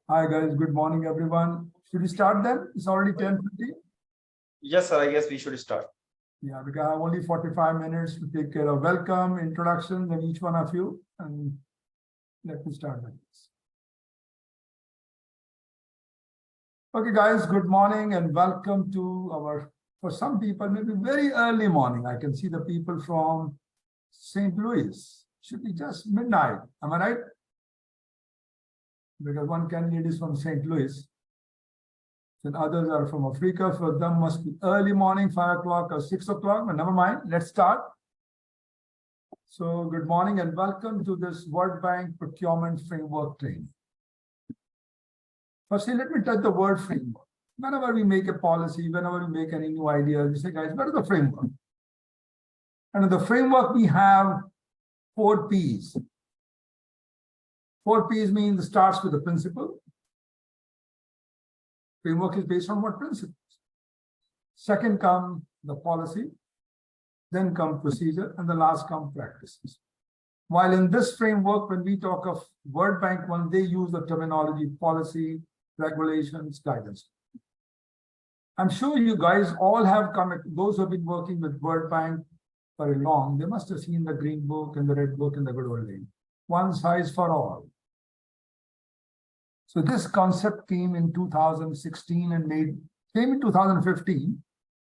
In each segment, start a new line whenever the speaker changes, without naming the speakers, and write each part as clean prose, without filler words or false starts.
Hi guys, good morning everyone. Should we start then? It's already 10:50.
Yes, sir. I guess we should start.
Yeah, we have only 45 minutes to take care of welcome, introductions, and each one of you. And let me start with this. Okay, guys, good morning and welcome to our, for some people, maybe very early morning. I can see the people from St. Louis. Should be just midnight. Am I right? Because one candidate is from St. Louis. Then others are from Africa. For them must be early morning, 5 o'clock or 6 o'clock, but never mind. Let's start. So good morning and welcome to this World Bank Procurement Framework training. Firstly, let me touch the word framework. Whenever we make a policy, whenever we make any new idea, we say, guys, what is the framework? And in the framework, we have 4 P's. 4 P's means it starts with the principle. Framework is based on what principles? Second come the policy, then come procedure, and the last come practices. While in this framework, when we talk of World Bank one, they use the terminology policy, regulations, guidance. I'm sure you guys all have come, those who have been working with World Bank very long, they must have seen the green book and the red book in the good old days. One size for all. So this concept came in 2016 and came in 2015,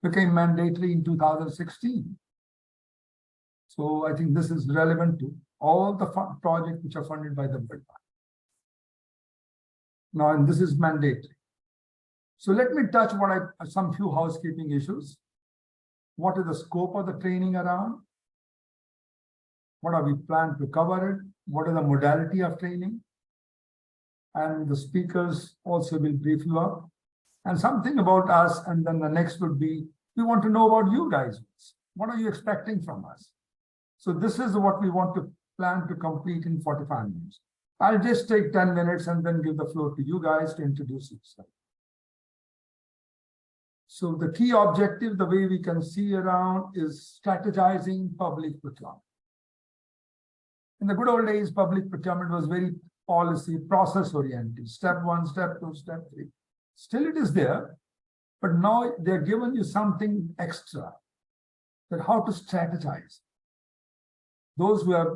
became mandatory in 2016. So I think this is relevant to all the projects which are funded by the World Bank. Now, and this is mandatory. So let me touch some few housekeeping issues. What is the scope of the training around? What are we planning to cover it? What is the modality of training? And the speakers also will brief you up. And something about us, and then the next would be, we want to know about you guys. What are you expecting from us? So this is what we want to plan to complete in 45 minutes. I'll just take 10 minutes and then give the floor to you guys to introduce yourself. So the key objective, the way we can see around, is strategizing public procurement. In the good old days, public procurement was very policy, process oriented, step 1, step 2, step 3. Still it is there, but now they're giving you something extra, that how to strategize. Those who have,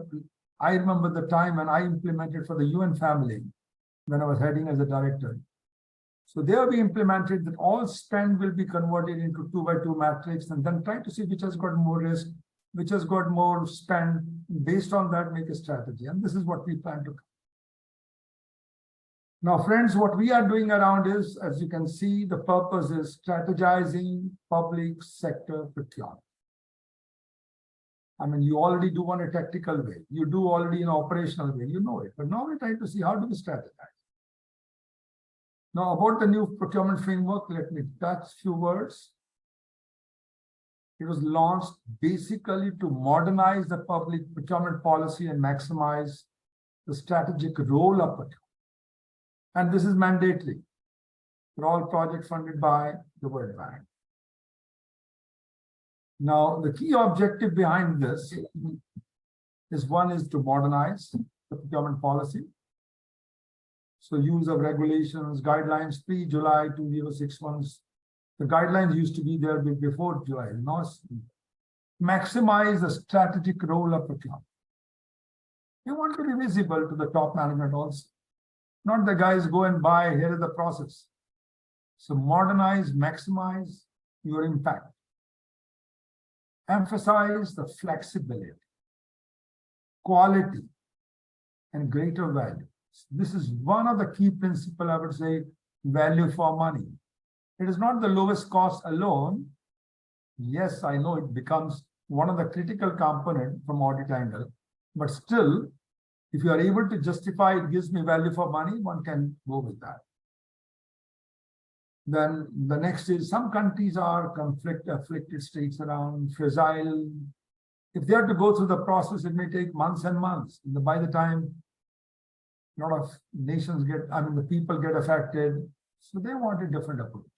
I remember the time when I implemented for the UN family, when I was heading as a director. So there we implemented that all spend will be converted into 2x2 matrix, and then try to see which has got more risk, which has got more spend. Based on that, make a strategy. And this is what we plan to do. Now, friends, what we are doing around is, as you can see, the purpose is strategizing public sector procurement. I mean, you already do on a tactical way. You do already in an operational way. You know it. But now we're trying to see how do we strategize. Now, about the new procurement framework, let me touch a few words. It was launched basically to modernize the public procurement policy and maximize the strategic role of procurement. And this is mandatory for all projects funded by the World Bank. Now, the key objective behind this is one is to modernize the procurement policy. So use of regulations, guidelines pre-July 2061. The guidelines used to be there before July. Now, maximize the strategic role of procurement. You want to be visible to the top management also. Not the guys go and buy, here is the process. So modernize, maximize your impact. Emphasize the flexibility, quality, and greater value. This is one of the key principles, I would say, value for money. It is not the lowest cost alone. Yes, I know it becomes one of the critical components from audit angle, but still, if you are able to justify it gives me value for money, one can go with that. Then the next is some countries are conflict-afflicted states around, fragile. If they have to go through the process, it may take months and months. By the time a lot of nations the people get affected, so they want a different approach.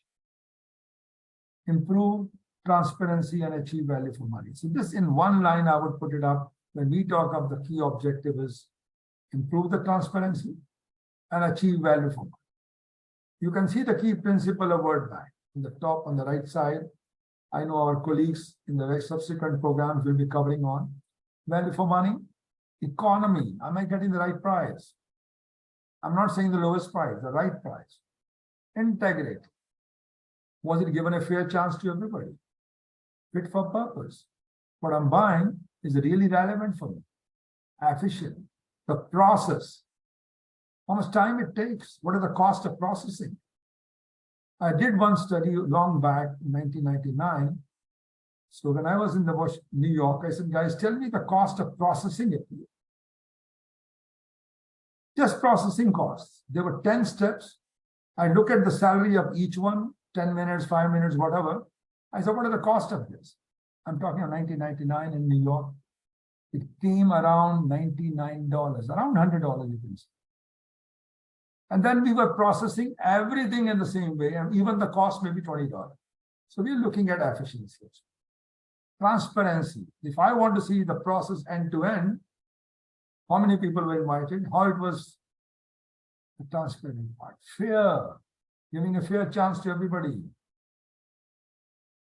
Improve transparency and achieve value for money. So this in one line, I would put it up. When we talk of the key objective is improve the transparency and achieve value for money. You can see the key principle of World Bank in the top on the right side. I know our colleagues in the subsequent programs will be covering on value for money, economy. Am I getting the right price? I'm not saying the lowest price, the right price. Integrity. Was it given a fair chance to everybody? Fit for purpose. What I'm buying is really relevant for me. Efficient. The process. How much time it takes? What are the cost of processing? I did one study long back in 1999. So when I was in New York, I said, guys, tell me the cost of processing it. Just processing costs. There were 10 steps. I look at the salary of each one, 10 minutes, 5 minutes, whatever. I said, what are the cost of this? I'm talking of 1999 in New York. It came around $99, around $100, you can say. And then we were processing everything in the same way, and even the cost may be $20. So we're looking at efficiency. Transparency. If I want to see the process end to end, how many people were invited, how it was the transparent part. Fair, giving a fair chance to everybody.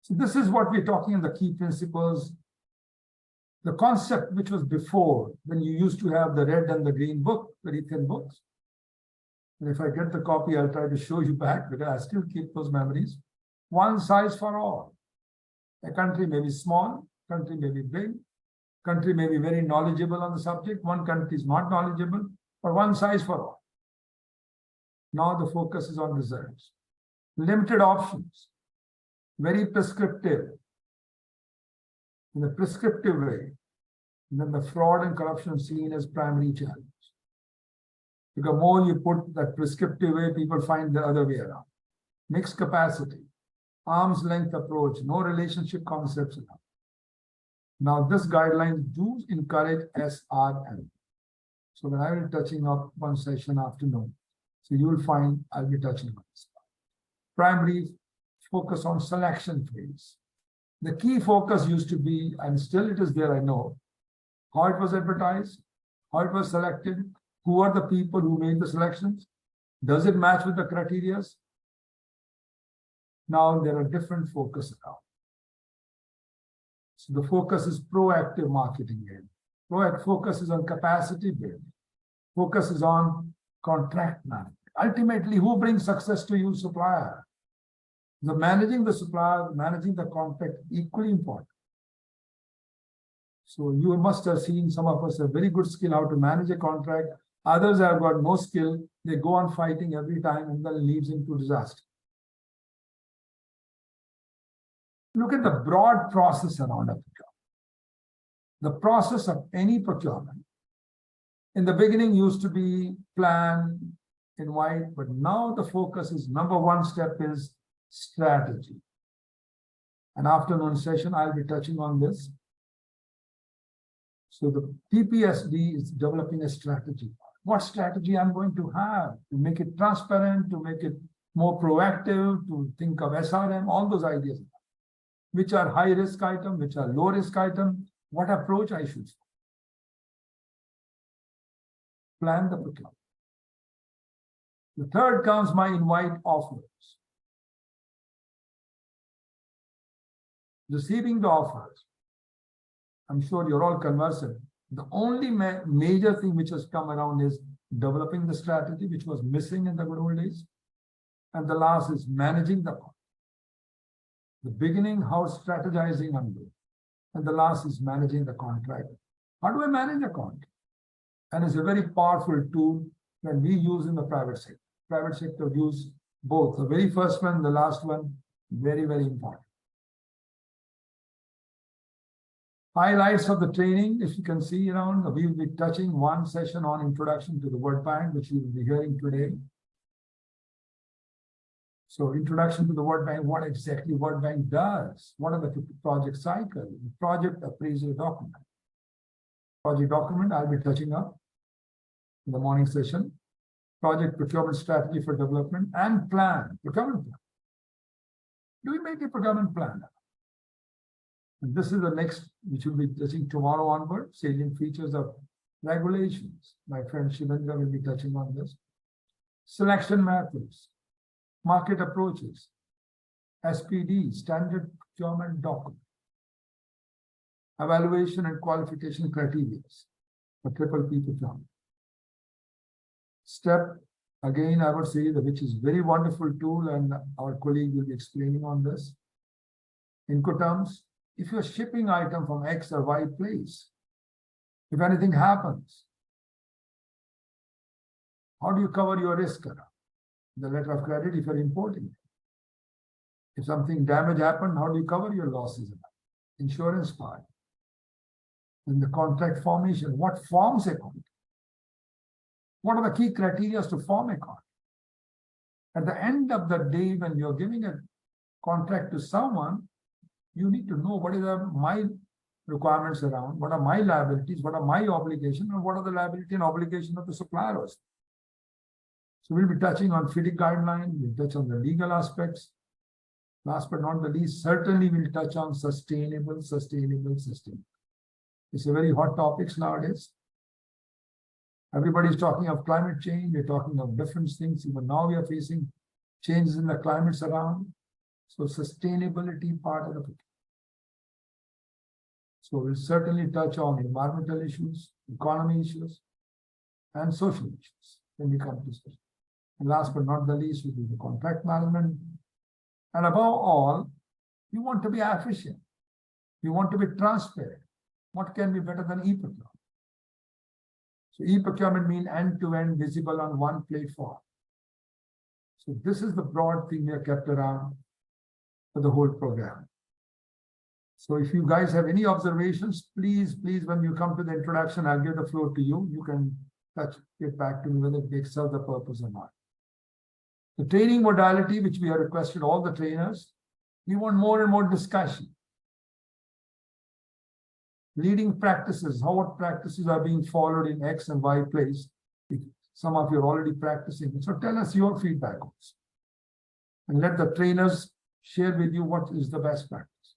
So this is what we're talking in the key principles. The concept which was before, when you used to have the red and the green book, very thin books. And if I get the copy, I'll try to show you back because I still keep those memories. One size for all. A country may be small, country may be big, country may be very knowledgeable on the subject, one country is not knowledgeable, but one size for all. Now the focus is on results. Limited options, very prescriptive, in a prescriptive way. And then the fraud and corruption seen as primary challenge. Because more you put that prescriptive way, people find the other way around. Mixed capacity, arm's length approach, no relationship concepts. Now this guidelines do encourage SRM. So when I will be touching up one session afternoon, so you will find I'll be touching on this. Primary focus on selection phase. The key focus used to be, and still it is there, I know, how it was advertised, how it was selected, who are the people who made the selections, does it match with the criteria? Now there are different focus now. So the focus is proactive marketing here. Proactive focus is on capacity building. Focus is on contract management. Ultimately, who brings success to you? Supplier. The managing the supplier, managing the contract, equally important. So you must have seen some of us have very good skill how to manage a contract. Others have got no skill. They go on fighting every time and then it leads into disaster. Look at the broad process around a procurement. The process of any procurement in the beginning used to be plan, invite, but now the focus is number one step is strategy. An afternoon session, I'll be touching on this. So the PPSD is developing a strategy. What strategy I'm going to have to make it transparent, to make it more proactive, to think of SRM, all those ideas. Which are high risk item, which are low risk item, what approach I should plan the procurement. The third comes my invite offers. Receiving the offers. I'm sure you're all conversant. The only major thing which has come around is developing the strategy, which was missing in the good old days. And the last is managing the cost. The beginning, how strategizing I'm doing. And the last is managing the contract. How do I manage a contract? And it's a very powerful tool that we use in the private sector. Private sector use both. The very first one, the last one, very, very important. Highlights of the training, if you can see around, we will be touching one session on introduction to the World Bank, which you will be hearing today. So introduction to the World Bank, what exactly World Bank does, what are the project cycle, the project appraisal document. Project document, I'll be touching up in the morning session. Project procurement strategy for development and plan, procurement plan. Do we make a procurement plan? And this is the next, which will be touching tomorrow onward, salient features of regulations. My friend Shivendra will be touching on this. Selection methods. market approaches, SPD, standard procurement document, evaluation and qualification criteria for triple P procurement. Step, again, I would say that which is very wonderful tool, and our colleague will be explaining on this. Incoterms, if you're shipping item from X or Y place, if anything happens, how do you cover your risk around? The letter of credit if you're importing it. If something damage happened, how do you cover your losses? Insurance part. In the contract formation, what forms a contract? What are the key criteria to form a contract? At the end of the day, when you're giving a contract to someone, you need to know what are my requirements around, what are my liabilities, what are my obligations, and what are the liability and obligation of the suppliers. So we'll be touching on FIDIC guideline, we'll touch on the legal aspects. Last but not the least, certainly we'll touch on sustainable. It's a very hot topic nowadays. Everybody's talking of climate change, we're talking of different things. Even now we are facing changes in the climates around. So sustainability part of the picture. So we'll certainly touch on environmental issues, economy issues, and social issues when we come to this. And last but not the least, will be the contract management. And above all, you want to be efficient. You want to be transparent. What can be better than e-procurement? So e-procurement means end-to-end visible on one platform. So this is the broad thing we have kept around for the whole program. So if you guys have any observations, please, when you come to the introduction, I'll give the floor to you. You can touch it back to me whether it makes serve the purpose or not. The training modality, which we have requested all the trainers, we want more and more discussion. Leading practices, what practices are being followed in X and Y place. Some of you are already practicing. So tell us your feedback also. And let the trainers share with you what is the best practice.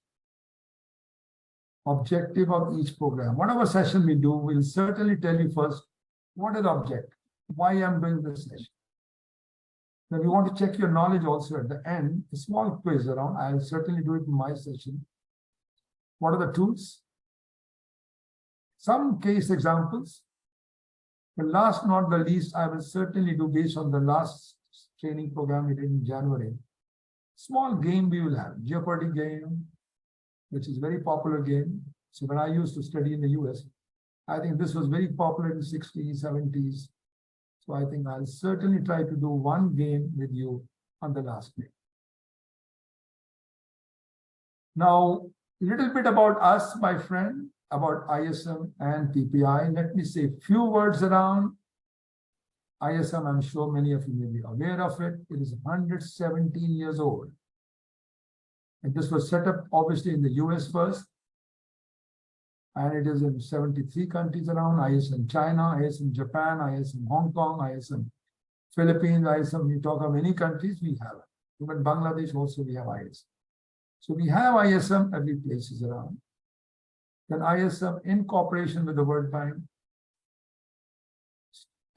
Objective of each program. Whatever session we do, we'll certainly tell you first, what is the objective? Why I'm doing this session? Then we want to check your knowledge also at the end, a small quiz around. I'll certainly do it in my session. What are the tools? Some case examples. But last not the least, I will certainly do based on the last training program we did in January. Small game we will have, Jeopardy game, which is very popular game. So when I used to study in the US, I think this was very popular in the 60s, 70s. So I think I'll certainly try to do one game with you on the last day. Now, a little bit about us, my friend, about ISM and PPI. Let me say a few words around ISM. I'm sure many of you may be aware of it. It is 117 years old. And this was set up obviously in the US first. And it is in 73 countries around, ISM China, ISM Japan, ISM Hong Kong, ISM Philippines, ISM, we talk of many countries, we have it. Even Bangladesh also we have ISM. So we have ISM every places around. Then ISM in cooperation with the World Bank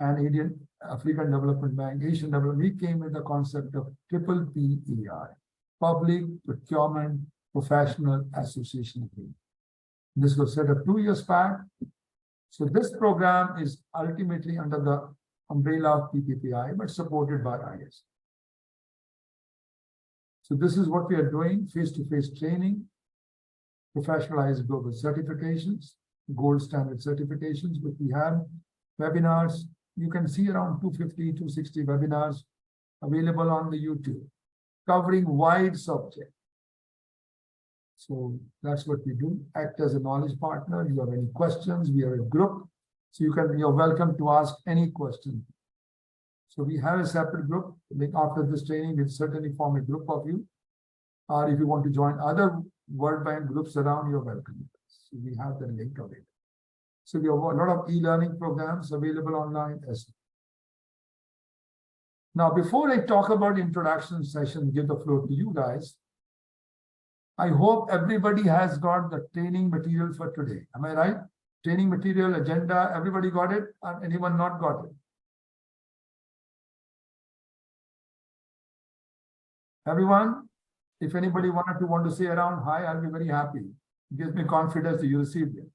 and Indian African Development Bank, Asian Development, we came with the concept of triple PEI, Public Procurement Professional Association Agreement. This was set up 2 years back. So this program is ultimately under the umbrella of PPI, but supported by ISM. So this is what we are doing, face-to-face training, professionalized global certifications, gold standard certifications, but we have webinars. You can see around 250, 260 webinars available on the YouTube, covering wide subject. So that's what we do, act as a knowledge partner. You have any questions, we are a group. So you're welcome to ask any question. So we have a separate group. After this training, we'll certainly form a group of you. Or if you want to join other World Bank groups around, you're welcome. So we have the link available. So we have a lot of e-learning programs available online as well. Now, before I talk about introduction session, give the floor to you guys. I hope everybody has got the training material for today. Am I right? Training material, agenda, everybody got it? Or anyone not got it? Everyone, if anybody want to say around hi, I'll be very happy. It gives me confidence that you received it.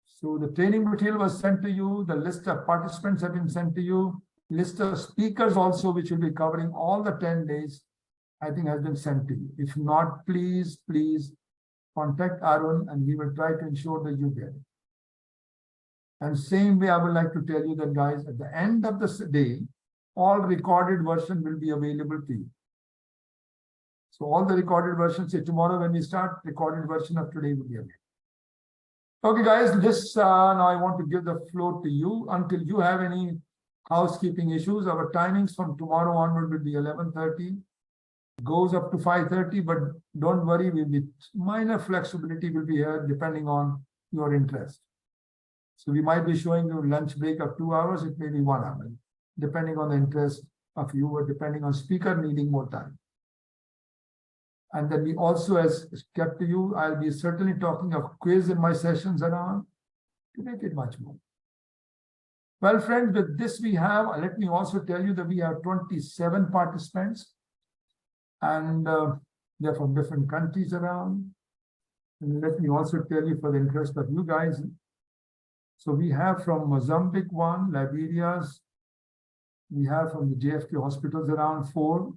So the training material was sent to you. The list of participants have been sent to you. List of speakers also, which will be covering all the 10 days, I think has been sent to you. If not, please contact Arun and we will try to ensure that you get it. And same way, I would like to tell you that, guys, at the end of the day, all recorded version will be available to you. So all the recorded versions, say tomorrow when we start, recorded version of today will be available. Okay, guys, this now I want to give the floor to you until you have any housekeeping issues. Our timings from tomorrow onward will be 11:30, goes up to 5:30, but don't worry, we'll be minor flexibility will be here depending on your interest. So we might be showing you lunch break of 2 hours, it may be 1 hour, depending on the interest of you or depending on speaker needing more time. And then we also, as kept to you, I'll be certainly talking of quiz in my sessions around to make it much more. Well, friends, with this we have, let me also tell you that we have 27 participants and they're from different countries around. And let me also tell you for the interest of you guys. So we have from Mozambique 1, Liberia's, we have from the JFK hospitals around 4,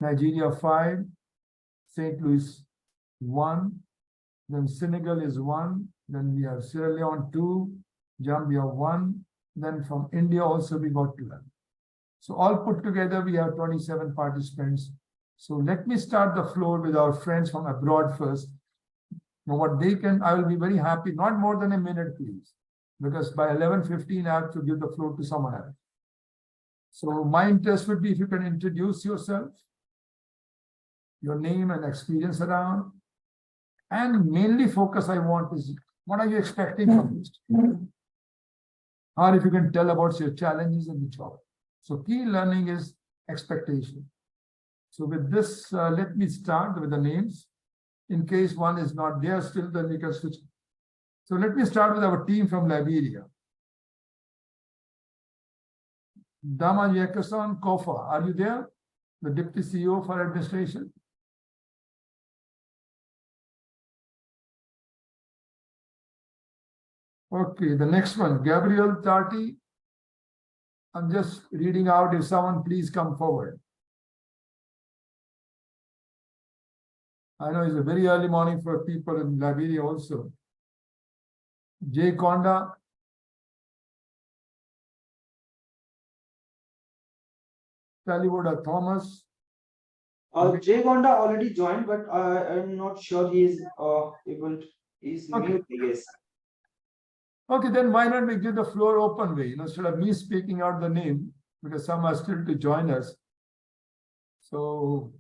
Nigeria 5, St. Louis 1, then Senegal is 1, then we have Sierra Leone 2, Zambia 1, then from India also we got 12. So all put together we have 27 participants. So let me start the floor with our friends from abroad first. Now what they can, I will be very happy, not more than a minute please, because by 11:15 I have to give the floor to someone else. So my interest would be if you can introduce yourself, your name and experience around, and mainly focus I want is what are you expecting from this? Or if you can tell about your challenges in the job. So key learning is expectation. So with this, let me start with the names. In case one is not there still, then we can switch. So let me start with our team from Liberia. Dama Yekerson Kofa, are you there? The Deputy CEO for Administration. Okay, the next one, Gabriel Tarty. I'm just reading out, if someone please come forward. I know it's a very early morning for people in Liberia also. Jay Konda. Taliwoda Thomas.
Jay Gonda already joined, but I'm not sure he is he's mute, I guess.
Okay, then why not we give the floor open way, instead of me speaking out the name, because some are still to join us. So,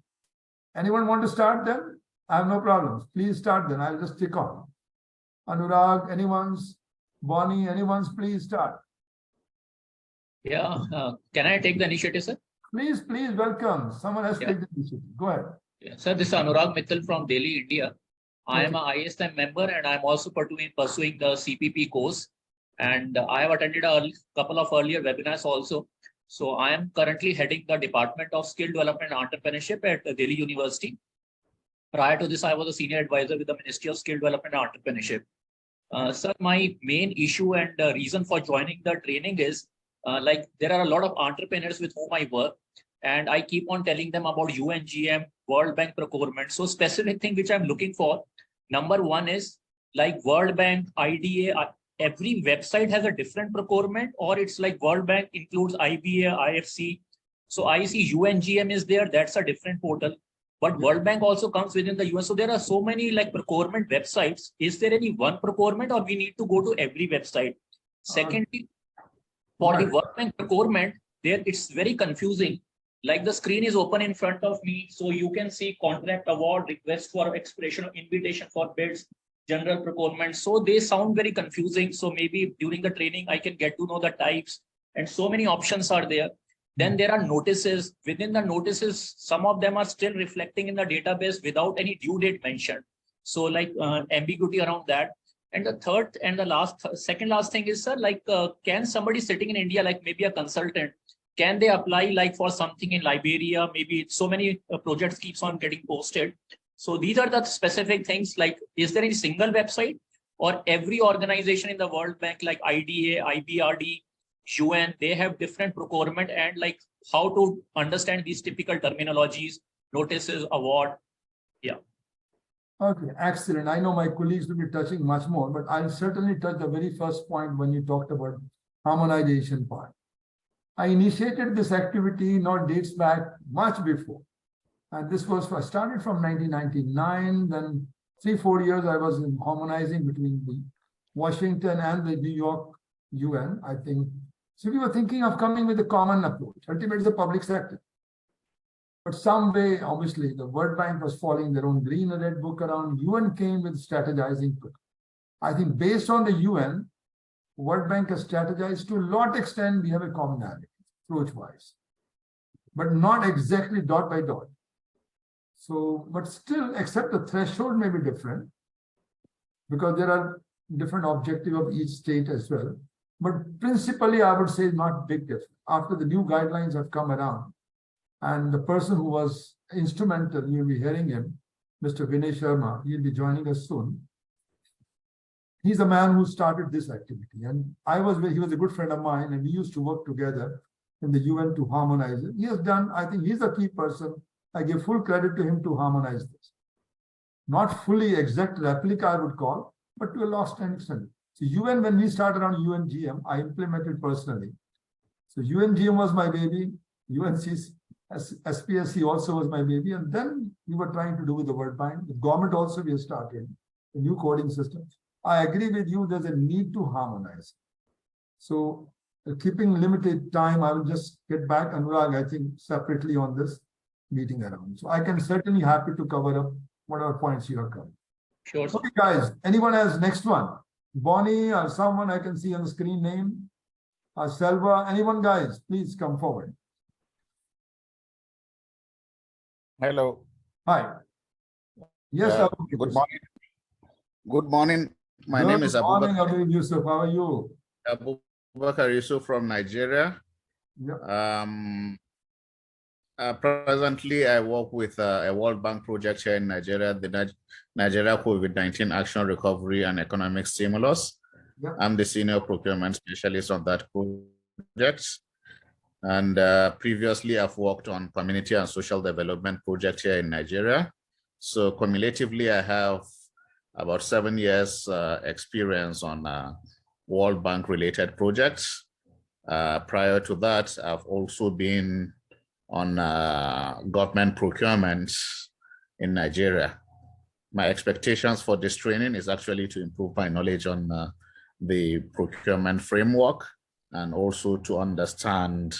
anyone want to start then? I have no problems. Please start then. I'll just tick on. Anurag, anyone's? Bonnie, anyone's? Please start.
Yeah, can I take the initiative, sir?
Please, welcome. Someone has to take the initiative. Go ahead.
Yeah, sir, this is Anurag Mittal from Delhi, India. I am
Okay.
a ISM member and I'm also pursuing the CPP course. And I have attended a couple of earlier webinars also. So I am currently heading the Department of Skill Development and Entrepreneurship at Delhi University. Prior to this, I was a senior advisor with the Ministry of Skill Development and Entrepreneurship. Sir, my main issue and reason for joining the training is like there are a lot of entrepreneurs with whom I work, and I keep on telling them about UNGM, World Bank procurement. So specific thing which I'm looking for, number one is like World Bank, IDA, every website has a different procurement, or it's like World Bank includes IBA, IFC. So I see UNGM is there, that's a different portal. But World Bank also comes within the US. So there are so many like procurement websites. Is there any one procurement or we need to go to every website? Secondly, for the World Bank procurement, there it's very confusing. Like the screen is open in front of me. So you can see contract award, request for expression of invitation for bids, general procurement. So they sound very confusing. So maybe during the training, I can get to know the types and so many options are there. Then there are notices. Within the notices, some of them are still reflecting in the database without any due date mentioned. So like ambiguity around that. And the third and the second last thing is, sir, like can somebody sitting in India, like maybe a consultant, can they apply like for something in Liberia? Maybe so many projects keeps on getting posted. So these are the specific things like, is there any single website or every organization in the World Bank like IDA, IBRD, UN, they have different procurement and like how to understand these typical terminologies, notices, award. Yeah.
Okay, excellent. I know my colleagues will be touching much more, but I'll certainly touch the very first point when you talked about harmonization part. I initiated this activity now dates back much before. And this was started from 1999, then 3-4 years I was in harmonizing between the Washington and the New York UN, I think. So we were thinking of coming with a common approach. Ultimately, it's the public sector. But some way, obviously, the World Bank was following their own green and red book around. UN came with strategizing. I think based on the UN, World Bank has strategized to a lot extent. We have a commonality, approach-wise, but not exactly dot by dot. So, but still, except the threshold may be different because there are different objectives of each state as well. But principally, I would say not big difference. After the new guidelines have come around, and the person who was instrumental, you'll be hearing him, Mr. Vinay Sharma, he'll be joining us soon. He's the man who started this activity. And he was a good friend of mine, and we used to work together in the UN to harmonize it. He has done, I think he's the key person. I give full credit to him to harmonize this. Not fully exact replica, I would call, but to a large extent. So UN, when we started on UNGM, I implemented personally. So UNGM was my baby, UNC's SPSC also was my baby, and then we were trying to do with the World Bank. The government also, we have started a new coding system. I agree with you, there's a need to harmonize. So keeping limited time, I will just get back, Anurag, I think, separately on this meeting around. So I can certainly happy to cover up whatever points you have covered.
Sure.
Okay, guys, anyone has next one? Bonnie or someone I can see on the screen name? Selva, anyone, guys, please come forward.
Hello.
Hi. Yes,
Good morning. Good morning. My name is
Good morning,
Abubakar.
Abu Yusuf. How are you?
Abubakar Yusuf from Nigeria.
Yep.
Presently, I work with a World Bank project here in Nigeria, the Nigeria COVID-19 Action Recovery and Economic Stimulus.
Yep.
I'm the senior procurement specialist on that project. And previously, I've worked on community and social development project here in Nigeria. So cumulatively, I have about 7 years experience on World Bank related projects. Prior to that, I've also been on government procurement in Nigeria. My expectations for this training is actually to improve my knowledge on the procurement framework and also to understand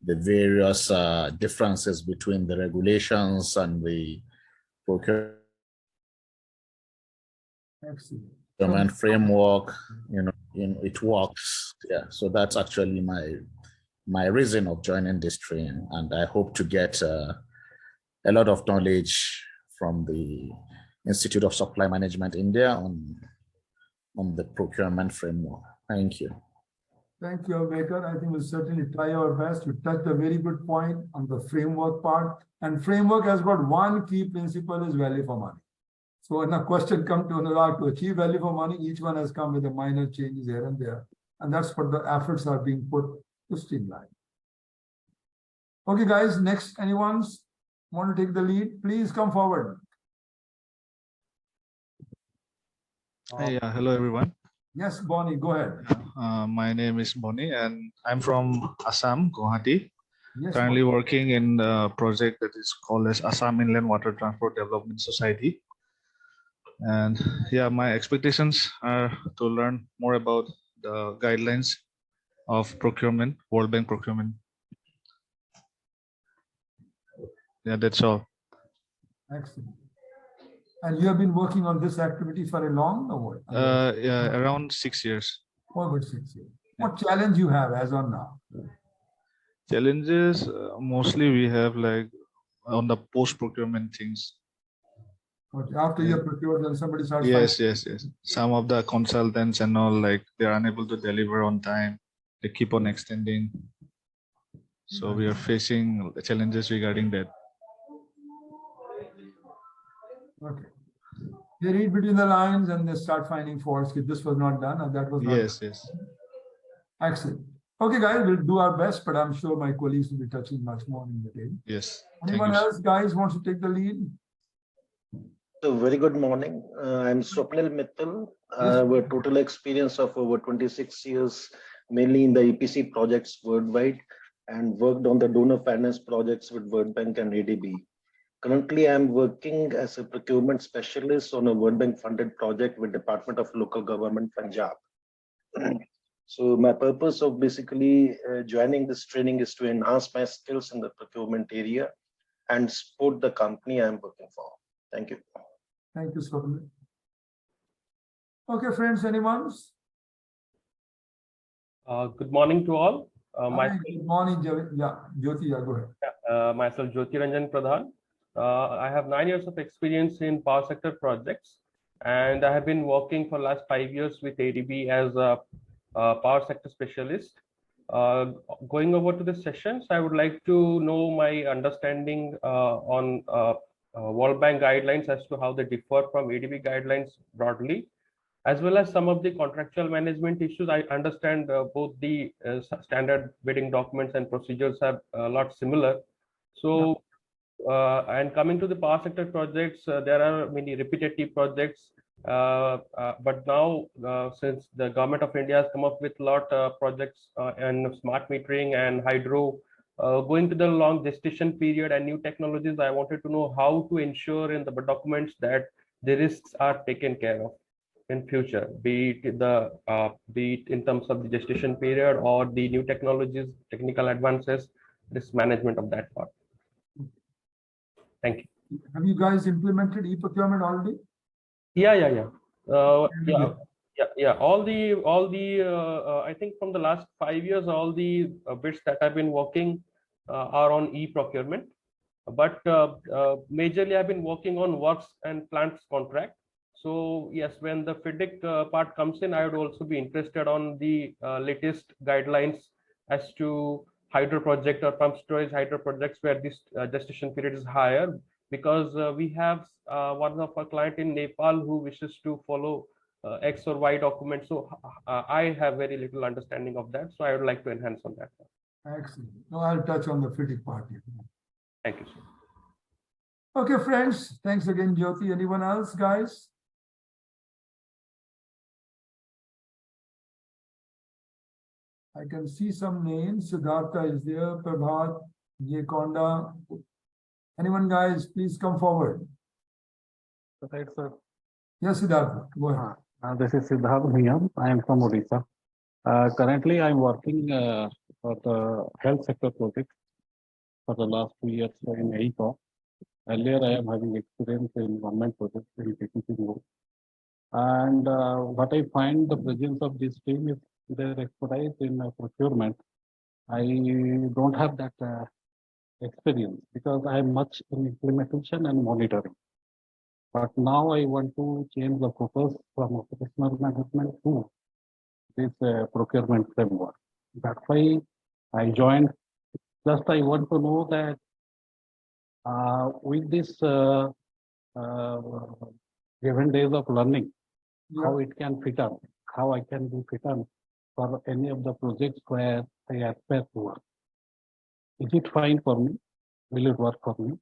the various differences between the regulations and the procurement framework. It works. Yeah, so that's actually my reason of joining this training, and I hope to get a lot of knowledge from the Institute of Supply Management India on the procurement framework. Thank you.
Thank you, Baker. I think we'll certainly try our best. You touched a very good point on the framework part. And framework has got one key principle is value for money. So when a question comes to Anurag to achieve value for money, each one has come with a minor changes here and there. And that's what the efforts are being put to streamline. Okay, guys, next, anyone want to take the lead? Please come forward.
Hey, hello everyone.
Yes, Bonnie, go ahead.
My name is Bonnie and I'm from Assam, Guwahati.
Yes,
Currently working in a project that is called as Assam Inland Water Transport Development Society. And yeah, my expectations are to learn more about the guidelines of procurement, World Bank procurement. Yeah, that's all.
excellent. And you have been working on this activity for a long or what?
Yeah, around 6 years.
Over 6 years. What challenge you have as on now?
Challenges, mostly we have like on the post procurement things.
Okay, after you have procured, then somebody starts.
Yes. Some of the consultants and all, like they're unable to deliver on time. They keep on extending. So we are facing challenges regarding that.
Okay. They read between the lines and they start finding faults. If this was not done, or that was not
Yes,
done.
yes.
Excellent. Okay, guys, we'll do our best, but I'm sure my colleagues will be touching much more in detail.
Yes. Thank
Anyone
you.
else, guys, wants to take the lead?
So very good morning. I'm Swapnil Mittal. I
Yes.
have a total experience of over 26 years, mainly in the EPC projects worldwide, and worked on the donor finance projects with World Bank and ADB. Currently, I'm working as a procurement specialist on a World Bank funded project with Department of Local Government, Punjab. So my purpose of basically joining this training is to enhance my skills in the procurement area and support the company I'm working for. Thank you.
Thank you, Swapnil. Okay, friends, anyone?
Good morning to all.
Hi, good morning, yeah, Jyoti, yeah, go ahead.
Myself Jyoti Ranjan Pradhan. I have 9 years of experience in power sector projects, and I have been working for last 5 years with ADB as a power sector specialist. Going over to the sessions, I would like to know my understanding on World Bank guidelines as to how they differ from ADB guidelines broadly, as well as some of the contractual management issues. I understand both the standard bidding documents and procedures are a lot similar. So, and coming to the power sector projects, there are many repetitive projects. But now, since the government of India has come up with a lot of projects and smart metering and hydro, going to the long gestation period and new technologies, I wanted to know how to ensure in the documents that the risks are taken care of in future, be it in terms of the gestation period or the new technologies, technical advances, risk management of that part. Thank you.
Have you guys implemented e-procurement already?
Yeah. All the I think from the last 5 years, all the bids that I've been working are on e-procurement, but majorly I've been working on works and plants contract. So yes, when the FIDIC part comes in, I would also be interested on the latest guidelines as to hydro project or pump storage hydro projects where this gestation period is higher, because we have one of our client in Nepal who wishes to follow X or Y documents. So I have very little understanding of that. So I would like to enhance on that.
Excellent. No, I'll touch on the FIDIC part here.
Thank you, sir.
Okay, friends. Thanks again, Jyoti. Anyone else, guys? I can see some names. Siddhartha is there, Prabhat, J. Konda. Anyone, guys, please come forward.
Right, sir.
Yes, Siddhartha, go ahead.
This is Siddharth Bhiyam. I am from Odisha. Currently, I am working for the health sector project for the last 2 years in AECO. Earlier, I am having experience in government projects in PPI mode. And what I find the presence of this team is their expertise in procurement. I don't have that experience because I am much in implementation and monitoring. But now I want to change the focus from operational management to this procurement framework. That's why I joined. Just I want to know that with this 7 days of learning, how it can fit on, how I can be fit on for any of the projects where I aspire to work. Is it fine for me? Will it work for me?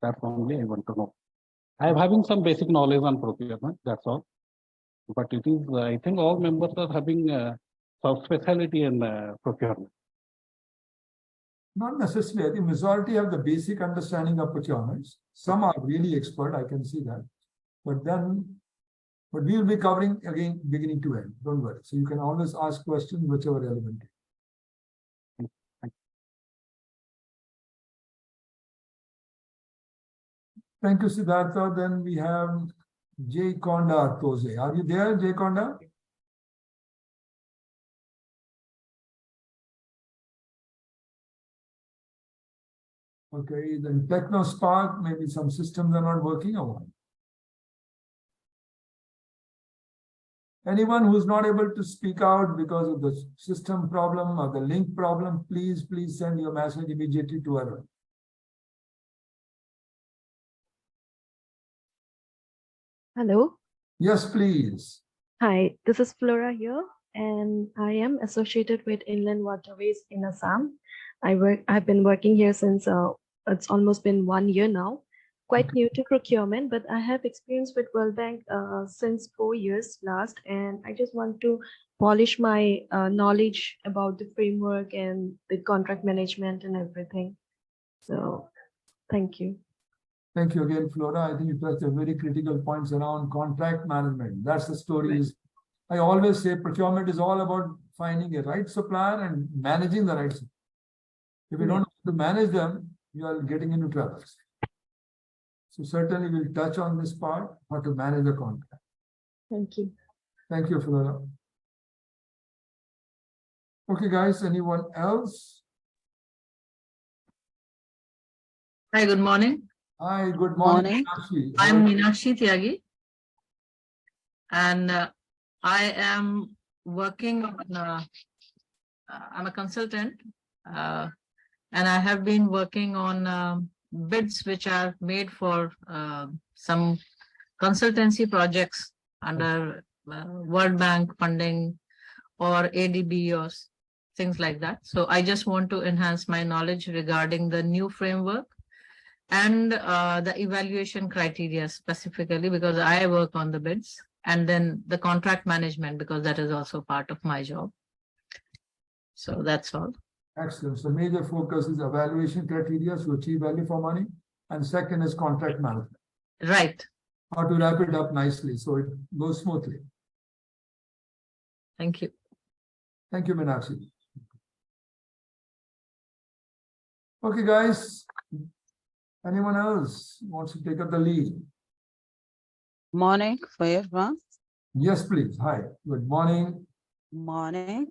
That's only I want to know. I am having some basic knowledge on procurement, that's all. But it is, I think all members are having some specialty in procurement.
Not necessarily. I think majority have the basic understanding of procurements. Some are really expert, I can see that. But we will be covering again beginning to end. Don't worry. So you can always ask questions whichever relevant. Thank you, Siddhartha. Then we have J. Konda Toze. Are you there, J. Konda? Okay, then TechnoSpark, maybe some systems are not working or what? Anyone who's not able to speak out because of the system problem or the link problem, please send your message immediately to us.
Hello.
Yes, please.
Hi, this is Flora here, and I am associated with Inland Waterways in Assam. I've been working here since it's almost been 1 year now. Quite new to procurement, but I have experience with World Bank since 4 years last, and I just want to polish my knowledge about the framework and the contract management and everything. So, thank you.
Thank you again, Flora. I think you touched a very critical points around contract management. That's the story. Is I always say procurement is all about finding a right supplier and managing the right supplier. If you don't know how to manage them, you are getting into troubles. So certainly we'll touch on this part, how to manage the contract.
Thank you.
Thank you, Flora. Okay, guys, anyone else?
Hi, good morning.
Hi, good morning. Meenakshi.
I'm Meenakshi Tyagi, and I am working on, I'm a consultant, and I have been working on bids which are made for some consultancy projects under World Bank funding or ADB or things like that. So I just want to enhance my knowledge regarding the new framework and the evaluation criteria specifically, because I work on the bids, and then the contract management, because that is also part of my job. So that's all.
Excellent. So major focus is evaluation criteria to achieve value for money. And second is contract management.
Right.
How to wrap it up nicely so it goes smoothly.
Thank you.
Thank you, Meenakshi. Okay, guys. Anyone else wants to take up the lead?
Morning for everyone.
Yes, please. Hi. Good morning.
Morning.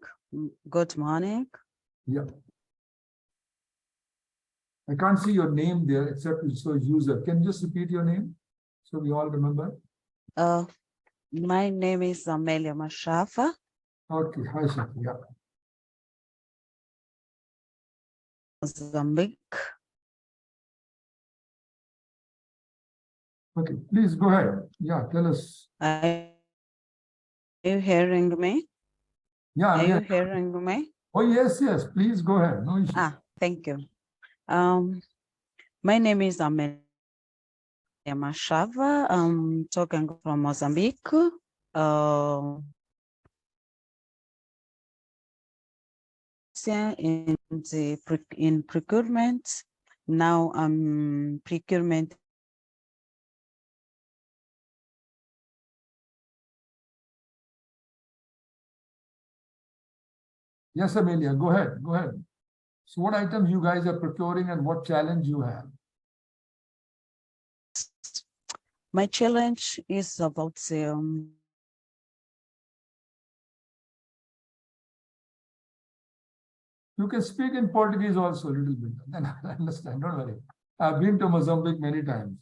Good morning.
Yeah. I can't see your name there except it shows user. Can you just repeat your name so we all remember?
My name is Amelia Mashafa.
Okay. Hi, Shafi. Yeah.
Mozambique.
Okay. Please go ahead. Yeah. Tell us.
Are you hearing me?
Yeah.
Are you hearing me?
Oh, yes, yes. Please go ahead. No issue.
Thank you. My name is Amelia Mashava. I'm talking from Mozambique. In procurement. Now I'm procurement.
Yes, Amelia, go ahead. Go ahead. So what items you guys are procuring and what challenge you have?
My challenge is about
you can speak in Portuguese also a little bit. Then I understand. Don't worry. I've been to Mozambique many times.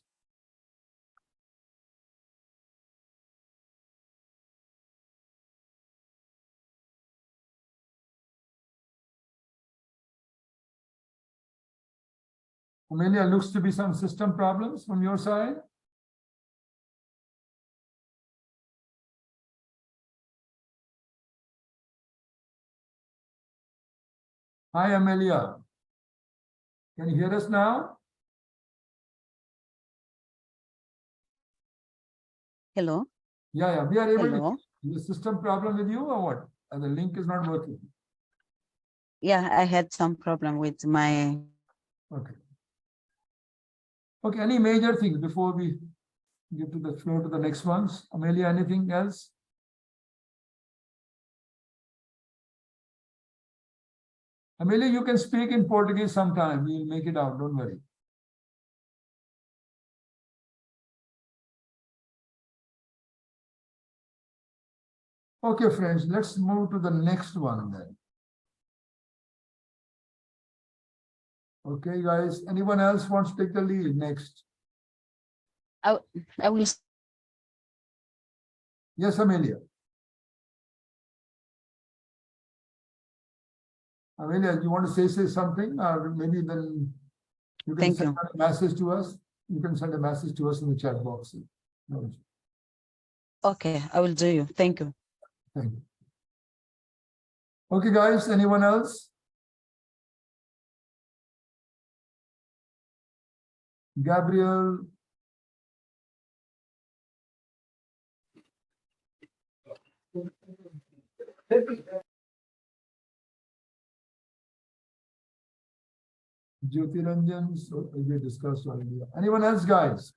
Amelia, looks to be some system problems from your side. Hi, Amelia. Can you hear us now?
Hello.
Yeah, we are able
Hello.
to. Is the system problem with you or what? The link is not working.
Yeah, I had some problem with my.
Okay. Okay, any major things before we give to the floor to the next ones? Amelia, anything else? Amelia, you can speak in Portuguese sometime. We'll make it out. Don't worry. Okay, friends, let's move to the next one then. Okay, guys, anyone else wants to take the lead next?
I will.
Yes, Amelia. Amelia, you want to say something, or maybe then you can
Thank
send
you.
a message to us. You can send a message to us in the chat box. No,
Okay, I will do you. Thank you.
thank you. Okay, guys, anyone else? Gabriel. Jyotiranjan, so we discussed already. Anyone else, guys?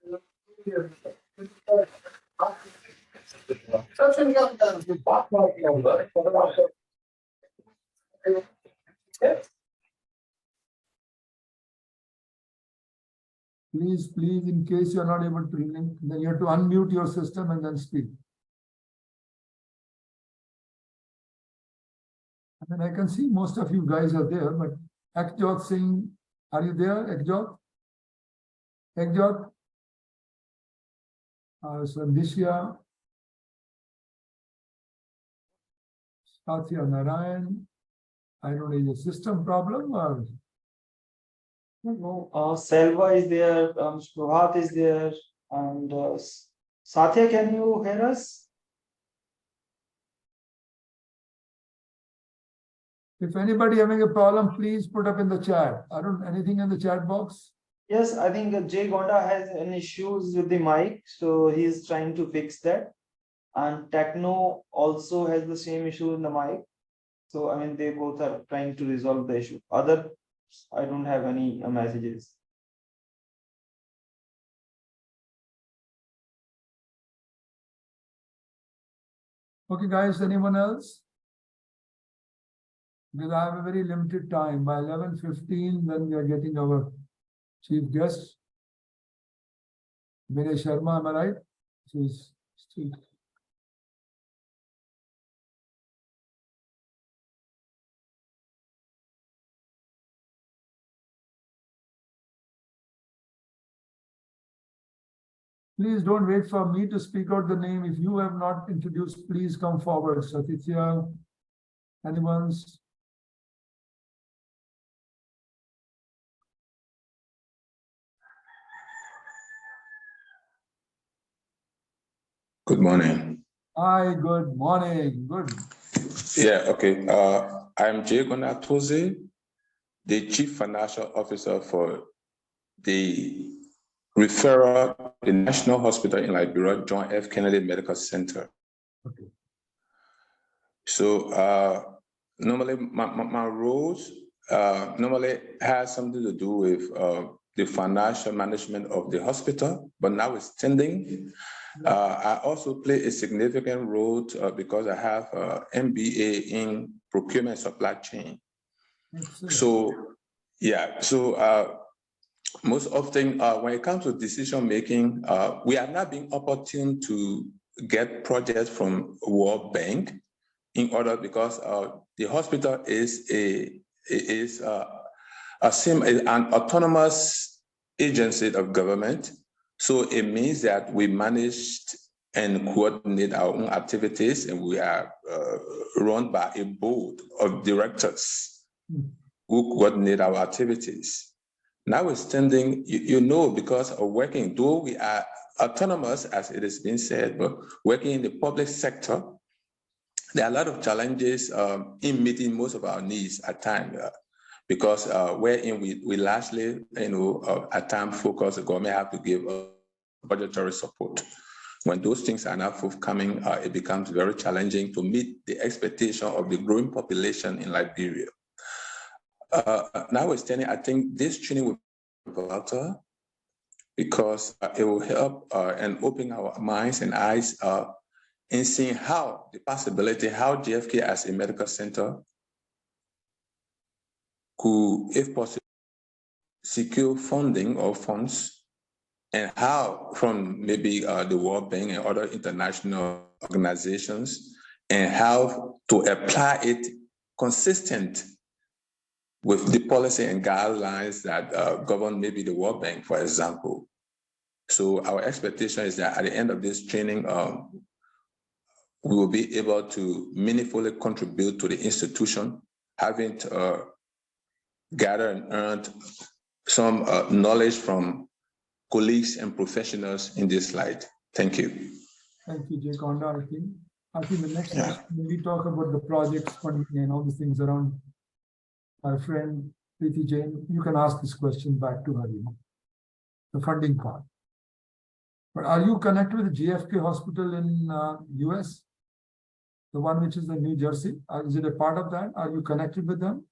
Please, in case you're not able to link, then you have to unmute your system and then speak. I mean, I can see most of you guys are there, but Ekjot Singh, are you there, Ekjot? Ekjot? Sandishya? Satya Narayan? I don't know, is a system problem or?
No, Selva is there, Prabhat is there, and Satya, can you hear us?
If anybody having a problem, please put up in the chat. I don't, anything in the chat box?
Yes, I think Jay Gonda has an issues with the mic, so he's trying to fix that. And Techno also has the same issue in the mic. So I mean, they both are trying to resolve the issue. Other, I don't have any messages.
Okay, guys, anyone else? Because I have a very limited time. By 11:15, then we are getting our chief guest. Vinay Sharma, am I right? She's still. Please don't wait for me to speak out the name. If you have not introduced, please come forward. Satitya, anyone's?
Good morning.
Hi, good morning. Good.
Yeah, okay. I'm Jay Gonatoze, the Chief Financial Officer for the referral, the National Hospital in Liberia, John F. Kennedy Medical Center.
Okay.
So normally my roles normally has something to do with the financial management of the hospital, but now it's tending. I also play a significant role because I have MBA in procurement supply chain.
Excellent.
So, yeah, so most often when it comes to decision making, we are not being opportune to get projects from World Bank in order because the hospital is an autonomous agency of government. So it means that we managed and coordinate our own activities, and we are run by a board of directors who coordinate our activities. Notwithstanding, you know, because of working, though we are autonomous, as it has been said, but working in the public sector, there are a lot of challenges in meeting most of our needs at times. Because wherein we largely, at times focus, the government have to give budgetary support. When those things are not forthcoming, it becomes very challenging to meet the expectation of the growing population in Liberia. Notwithstanding, I think this training will be vital because it will help and open our minds and eyes in seeing how the possibility, how JFK as a medical center could, if possible, secure funding or funds, and how from maybe the World Bank and other international organizations, and how to apply it consistent with the policy and guidelines that govern maybe the World Bank, for example. So our expectation is that at the end of this training, we will be able to meaningfully contribute to the institution, having gathered and earned some knowledge from colleagues and professionals in this slide. Thank you.
Thank you, Jay Konda. I think the next session, when we talk about the projects funding and all these things around my friend Preeti Jain, you can ask this question back to her, the funding part. But are you connected with the JFK hospital in US? The one which is in New Jersey? Is it a part of that? Are you connected with them?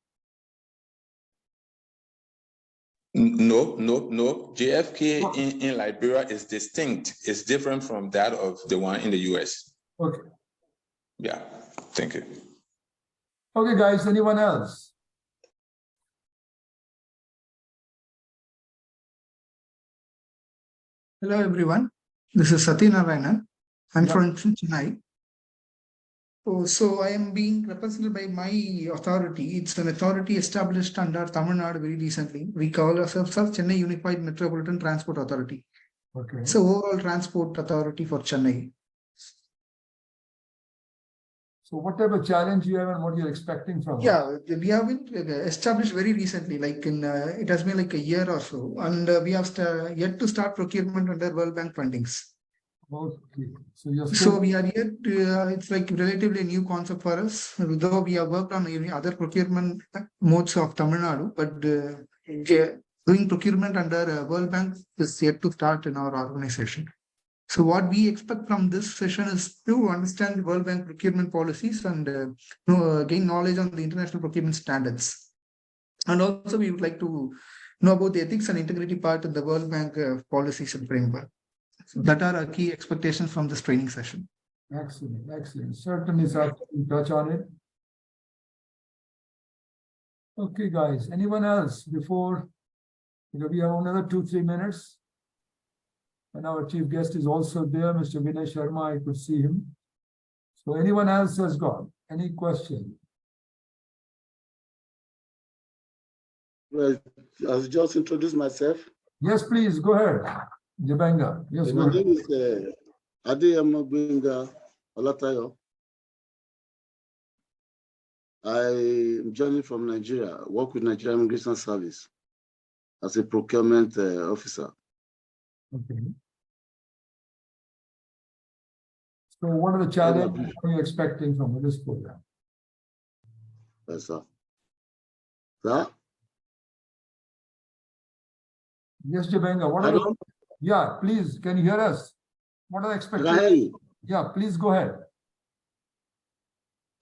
No. JFK in Liberia is distinct. It's different from that of the one in the US.
Okay.
Yeah, thank you.
Okay, guys, anyone else?
Hello, everyone. This is Satyanarayanan. I'm from Chennai. So I am being represented by my authority. It's an authority established under Tamil Nadu very recently. We call ourselves as Chennai Unified Metropolitan Transport Authority.
Okay.
So overall transport authority for Chennai.
So what type of challenge you have and what you're expecting from it?
Yeah, we have been established very recently, like in it has been like a year or so, and we have yet to start procurement under World Bank fundings.
Okay. So
So we are yet it's like relatively new concept for us, though we have worked on other procurement modes of Tamil Nadu, but doing procurement under World Bank is yet to start in our organization. So what we expect from this session is to understand the World Bank procurement policies and gain knowledge on the international procurement standards. And also we would like to know about the ethics and integrity part of the World Bank policies and framework. So that are our key expectations from this training session.
Excellent, excellent. Certainly, sir, we'll touch on it. Okay, guys, anyone else before, we have another 2-3 minutes. And our chief guest is also there, Mr. Vinay Sharma, I could see him. So anyone else has got any question?
Well, I'll just introduce myself.
Yes, please, go ahead. Jabanga. Yes,
My name is ISM-INDIA Olatayo. I'm joining from Nigeria, work with Nigerian Immigration Service as a procurement officer.
Okay. So what are the challenges are you expecting from this program?
Yes, sir. Sir?
Yes, Jabanga, what are the... Yeah, please, can you hear us? What are the expectations? Yeah, please go ahead.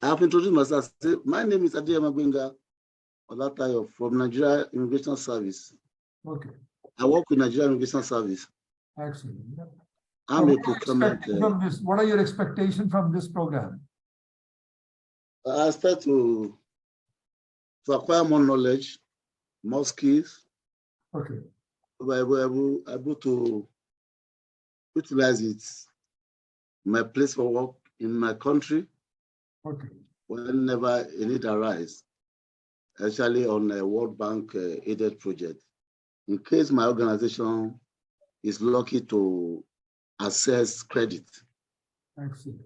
I have introduced myself. My name is Adeyemagbenga Olatayo from Nigeria Immigration Service.
Okay.
I work with Nigeria Immigration Service.
Excellent.
I'm a procurement.
From this, what are your expectations from this program?
I expect to acquire more knowledge, more skills.
Okay.
We're able to utilize it, my place for work in my country.
Okay.
Whenever a need arises, especially on a World Bank aided project. In case my organization is lucky to access credit.
Excellent.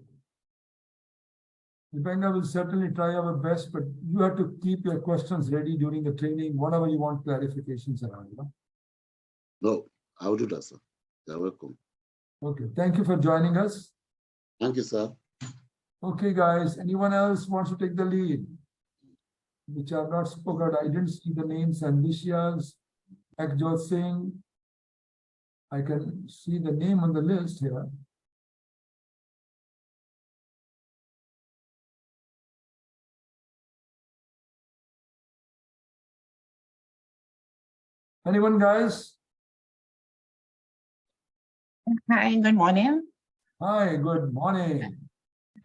Jabanga will certainly try our best, but you have to keep your questions ready during the training, whatever you want clarifications around.
No, I will do that, sir. You're welcome.
Okay, thank you for joining us.
Thank you, sir.
Okay, guys, anyone else wants to take the lead? Which I've not spoken, I didn't see the names, Sandishyas, Ekjot Singh. I can see the name on the list here. Anyone, guys?
Hi, good morning.
Hi, good morning.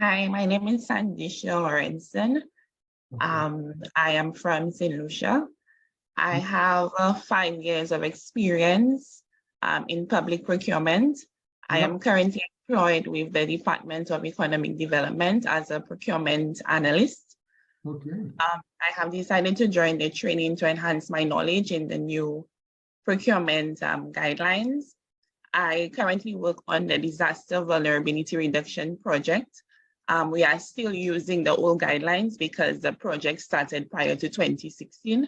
Hi, my name is Sandisha Lorenzen. I am from St. Lucia. I have 5 years of experience in public procurement. I am currently employed with the Department of Economic Development as a procurement analyst.
Okay.
I have decided to join the training to enhance my knowledge in the new procurement guidelines. I currently work on the Disaster Vulnerability Reduction Project. We are still using the old guidelines because the project started prior to 2016.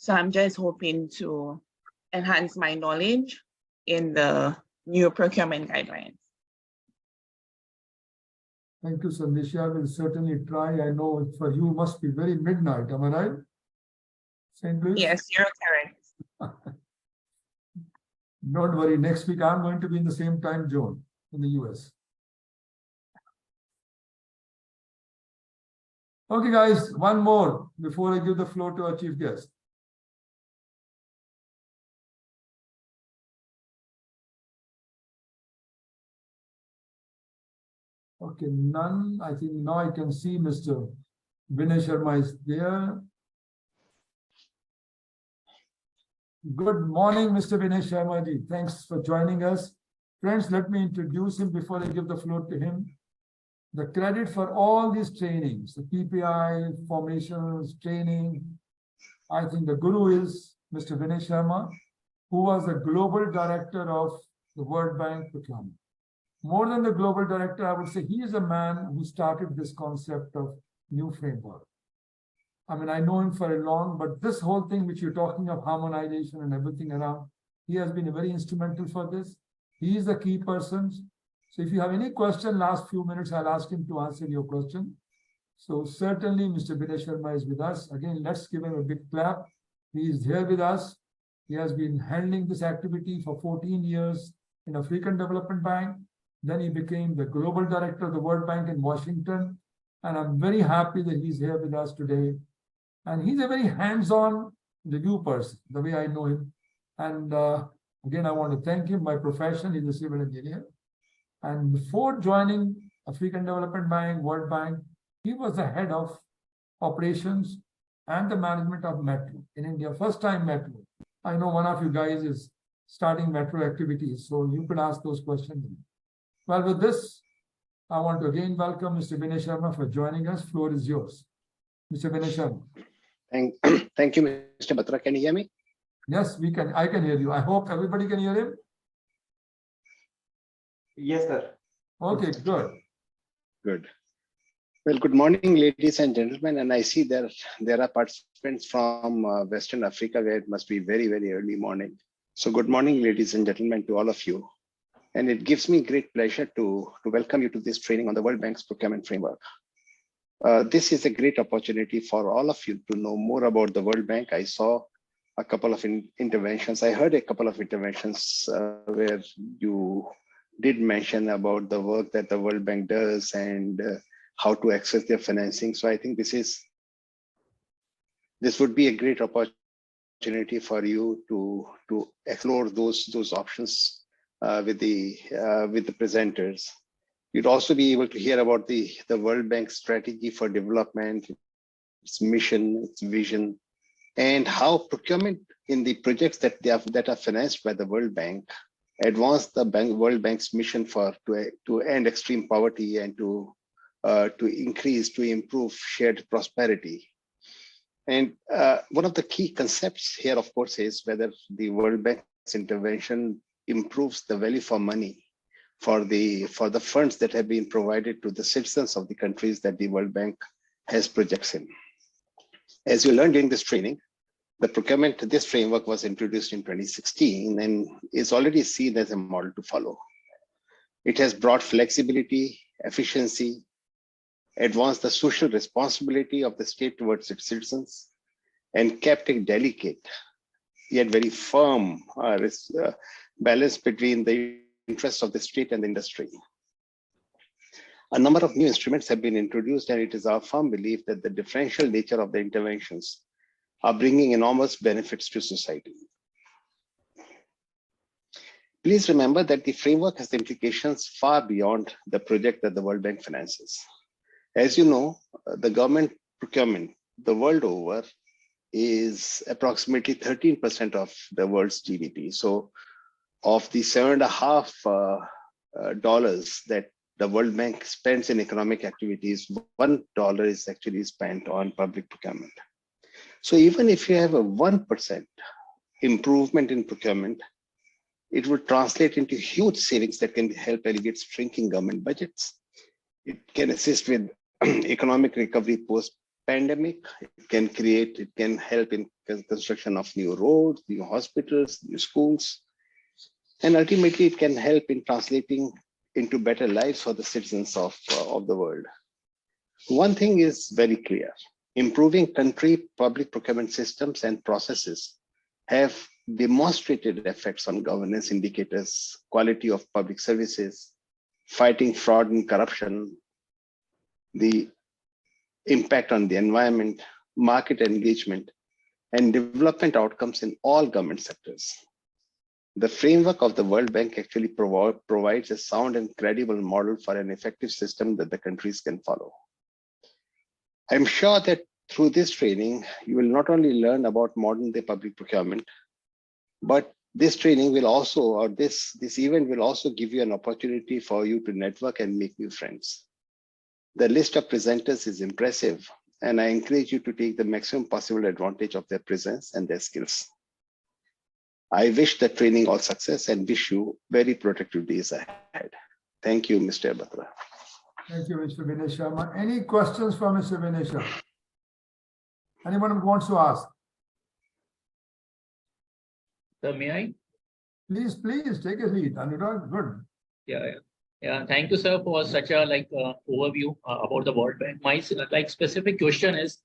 So I'm just hoping to enhance my knowledge in the new procurement guidelines.
Thank you, Sandisha. We'll certainly try. I know for you must be very midnight. Am I right? St. Louis?
Yes, you're correct.
Don't worry. Next week, I'm going to be in the same time zone in the US. Okay, guys, one more before I give the floor to our chief guest. Okay, none. I think now I can see Mr. Vinay Sharma is there. Good morning, Mr. Vinay Sharma ji. Thanks for joining us. Friends, let me introduce him before I give the floor to him. The credit for all these trainings, the PPI, formations, training, I think the guru is Mr. Vinay Sharma, who was the global director of the World Bank Procurement. More than the global director, I would say he is a man who started this concept of new framework. I mean, I know him for a long, but this whole thing which you're talking of harmonization and everything around, he has been very instrumental for this. He is the key person. So if you have any question, last few minutes, I'll ask him to answer your question. So certainly, Mr. Vinay Sharma is with us. Again, let's give him a big clap. He is here with us. He has been handling this activity for 14 years in African Development Bank. Then he became the global director of the World Bank in Washington. And I'm very happy that he's here with us today. And he's a very hands-on review person, the way I know him. And again, I want to thank him. By profession, he's a civil engineer. And before joining African Development Bank, World Bank, he was the head of operations and the management of Metro in India. First time Metro. I know one of you guys is starting Metro activities, so you could ask those questions. Well, with this, I want to again welcome Mr. Vinay Sharma for joining us. Floor is yours. Mr. Vinay Sharma.
Thank you, Mr. Batra. Can you hear me?
Yes, we can. I can hear you. I hope everybody can hear him.
Yes, sir.
Okay, good.
Good. Well, good morning, ladies and gentlemen. And I see there are participants from Western Africa, where it must be very, very early morning. So good morning, ladies and gentlemen, to all of you. And it gives me great pleasure to welcome you to this training on the World Bank's procurement framework. This is a great opportunity for all of you to know more about the World Bank. I saw a couple of interventions. I heard a couple of interventions where you did mention about the work that the World Bank does and how to access their financing. So I think this would be a great opportunity for you to explore those options with the presenters. You'd also be able to hear about the World Bank strategy for development, its mission, its vision, and how procurement in the projects that are financed by the World Bank advance the World Bank's mission to end extreme poverty and to improve shared prosperity. And one of the key concepts here, of course, is whether the World Bank's intervention improves the value for money for the funds that have been provided to the citizens of the countries that the World Bank has projects in. As you learned during this training, this framework was introduced in 2016 and is already seen as a model to follow. It has brought flexibility, efficiency, advanced the social responsibility of the state towards its citizens, and kept a delicate yet very firm balance between the interests of the state and the industry. A number of new instruments have been introduced, and it is our firm belief that the differential nature of the interventions are bringing enormous benefits to society. Please remember that the framework has implications far beyond the project that the World Bank finances. As you know, the government procurement the world over is approximately 13% of the world's GDP. So of the $7.5 that the World Bank spends in economic activities, $1 is actually spent on public procurement. So even if you have a 1% improvement in procurement, it would translate into huge savings that can help alleviate shrinking government budgets. It can assist with economic recovery post pandemic. It can help in construction of new roads, new hospitals, new schools. And ultimately, it can help in translating into better lives for the citizens of the world. One thing is very clear. Improving country public procurement systems and processes have demonstrated effects on governance indicators, quality of public services, fighting fraud and corruption, the impact on the environment, market engagement, and development outcomes in all government sectors. The framework of the World Bank actually provides a sound and credible model for an effective system that the countries can follow. I'm sure that through this training, you will not only learn about modern day public procurement, but this training will also, or this event will also give you an opportunity for you to network and make new friends. The list of presenters is impressive, and I encourage you to take the maximum possible advantage of their presence and their skills. I wish the training all success and wish you very productive days ahead. Thank you, Mr. Batra.
Thank you, Mr. Vinay Sharma. Any questions for Mr. Vinay Sharma? Anyone who wants to ask?
So may I?
Please take a lead. Anurag, good.
Yeah. Thank you, sir, for such a overview about the World Bank. My specific question is,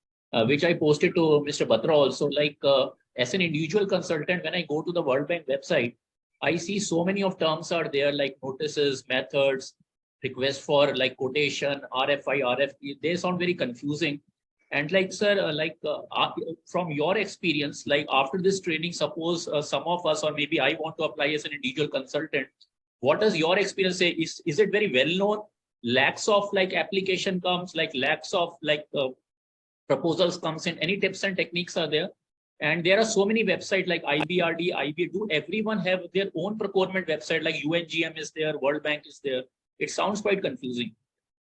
which I posted to Mr. Batra also, as an individual consultant, when I go to the World Bank website, I see so many of terms are there, like notices, methods, request for quotation, RFI, RFP. They sound very confusing. And sir, from your experience, after this training, suppose some of us, or maybe I want to apply as an individual consultant, what does your experience say? Is it very well known? Lacks of application comes, lacks of proposals comes in. Any tips and techniques are there? And there are so many websites like IBRD, IB. Do everyone have their own procurement website? Like UNGM is there, World Bank is there. It sounds quite confusing.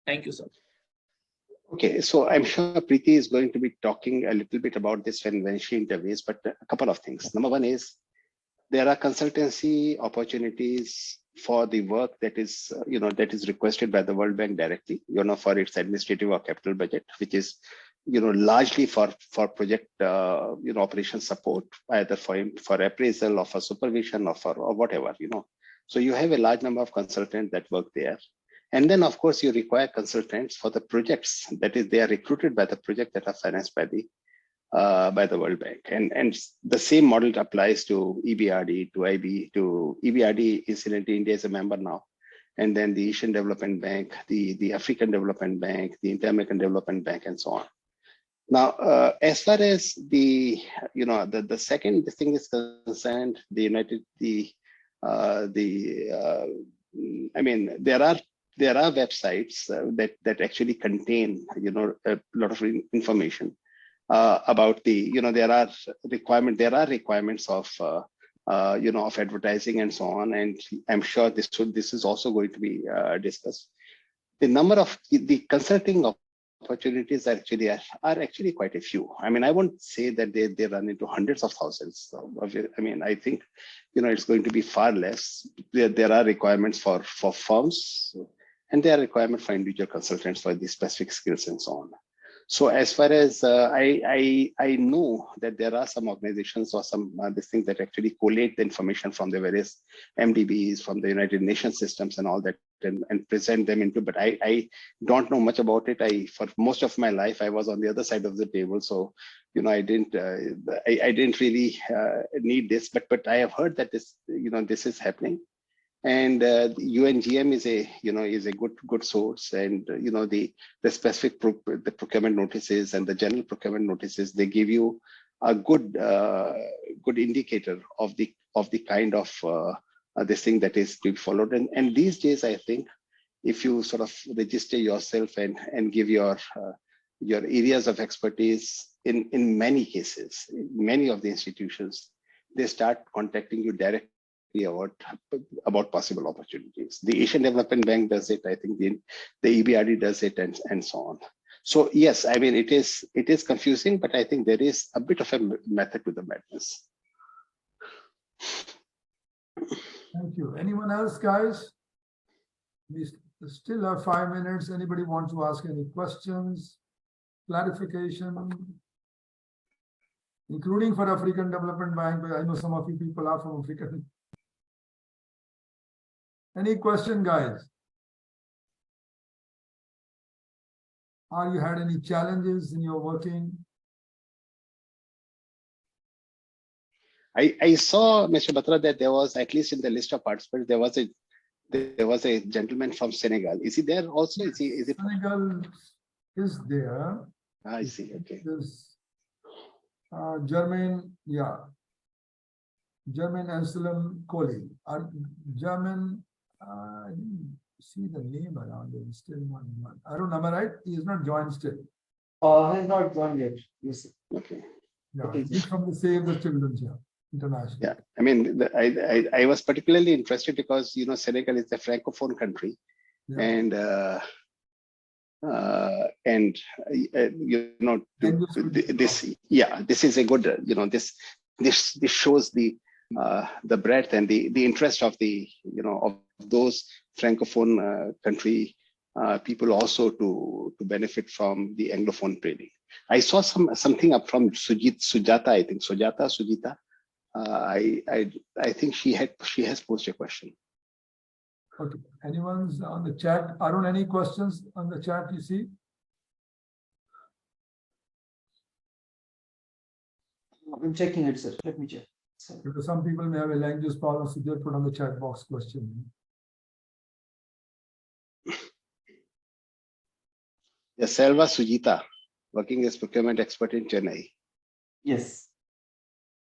Thank you, sir.
Okay, so I'm sure Preeti is going to be talking a little bit about this when she interviews, but a couple of things. Number one is there are consultancy opportunities for the work that is, that is requested by the World Bank directly, for its administrative or capital budget, which is, largely for project, operation support, either for appraisal or for supervision or whatever, So you have a large number of consultants that work there. And then, of course, you require consultants for the projects. That is, they are recruited by the project that are financed by the World Bank. And the same model applies to EBRD, to IB, to EBRD. Incidentally, India is a member now. And then the Asian Development Bank, the African Development Bank, the Inter-American Development Bank, and so on. Now, as far as the second thing is concerned, there are websites that actually contain a lot of information about there are requirements of of advertising and so on, and I'm sure this is also going to be discussed. The number of the consulting opportunities are actually quite a few. I mean, I won't say that they run into hundreds of thousands. I think it's going to be far less. There are requirements for firms, and there are requirements for individual consultants for these specific skills and so on. So as far as I know that there are some organizations or some these things that actually collate the information from the various MDBs, from the United Nations systems and all that, and present them into, but I don't know much about it. For most of my life, I was on the other side of the table. So, I didn't really need this, but I have heard that this is happening. And UNGM is a good source, and the specific the procurement notices and the general procurement notices, they give you a good indicator of the kind of this thing that is being followed. And these days, I think if you sort of register yourself and give your areas of expertise, in many cases, many of the institutions, they start contacting you directly about possible opportunities. The Asian Development Bank does it. I think the EBRD does it, and so on. So yes, I mean, it is confusing, but I think there is a bit of a method to the madness.
Thank you. Anyone else, guys? We still have 5 minutes. Anybody want to ask any questions? clarification, including for African Development Bank. I know some of you people are from African. Any question, guys? Or you had any challenges in your working?
I saw, Mr. Batra, that there was, at least in the list of participants, there was a gentleman from Senegal. Is he there also? Is it
Senegal is there.
I see. Okay.
This German, yeah. German Anselm Kohli. German, I didn't see the name around it. Still not. I don't know, am I right? He is not joined still.
He's not joined yet. Yes.
Okay.
Yeah,
Okay.
he's from the Save the Children's here, international.
Yeah, I mean, I was particularly interested because, you know, Senegal is a francophone country,
Yeah.
and you know, this is a good, you know, this shows the breadth and the interest of the, you know, of those francophone country people also to benefit from the anglophone training. I saw something up from Sujata, I think Sujita. I think she has posted a question.
Okay, anyone's on the chat? Arun, any questions on the chat you see?
I'm checking it, sir. Let me check.
Because some people may have a language problem, so they'll put on the chat box question.
Yes, Selva Sujita, working as procurement expert in Chennai.
Yes.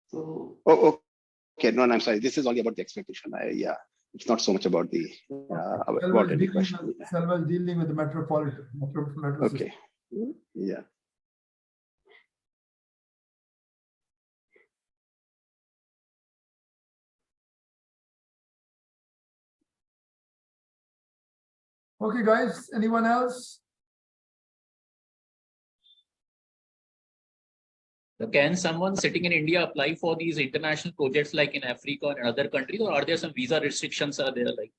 So.
Oh, okay. No, I'm sorry. This is only about the expectation. Yeah, it's not so much about the about any question.
Selva is dealing with the metropolitan.
Okay. Yeah.
Okay, guys. Anyone else?
So can someone sitting in India apply for these international projects like in Africa and other countries, or are there some visa restrictions are there? Like,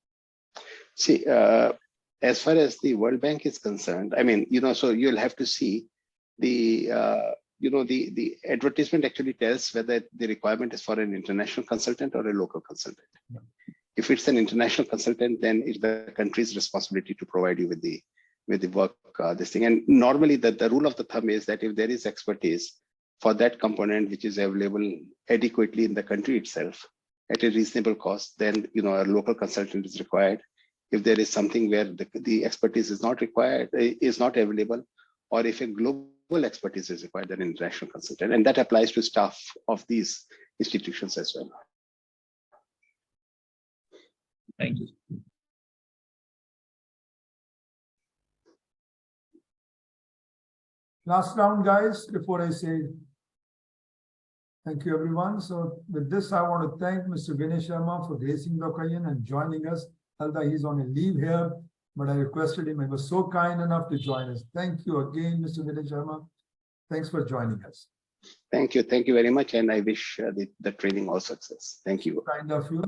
see, as far as the World Bank is concerned, I mean, you know, so you'll have to see the, you know, the advertisement actually tells whether the requirement is for an international consultant or a local consultant. Yeah. If it's an international consultant, then it's the country's responsibility to provide you with the work, this thing. And normally the rule of the thumb is that if there is expertise for that component which is available adequately in the country itself at a reasonable cost, then, you know, a local consultant is required. If there is something where the expertise is not required, is not available, or if a global expertise is required, then an international consultant. And that applies to staff of these institutions as well.
Thank you.
Last round, guys, before I say thank you, everyone. So with this, I want to thank Mr. Vinay Sharma for gracing the occasion and joining us. Although he's on a leave here, but I requested him. He was so kind enough to join us. Thank you again, Mr. Vinay Sharma. Thanks for joining us.
Thank you. Thank you very much. And I wish the training all success. Thank you.
Kind of you.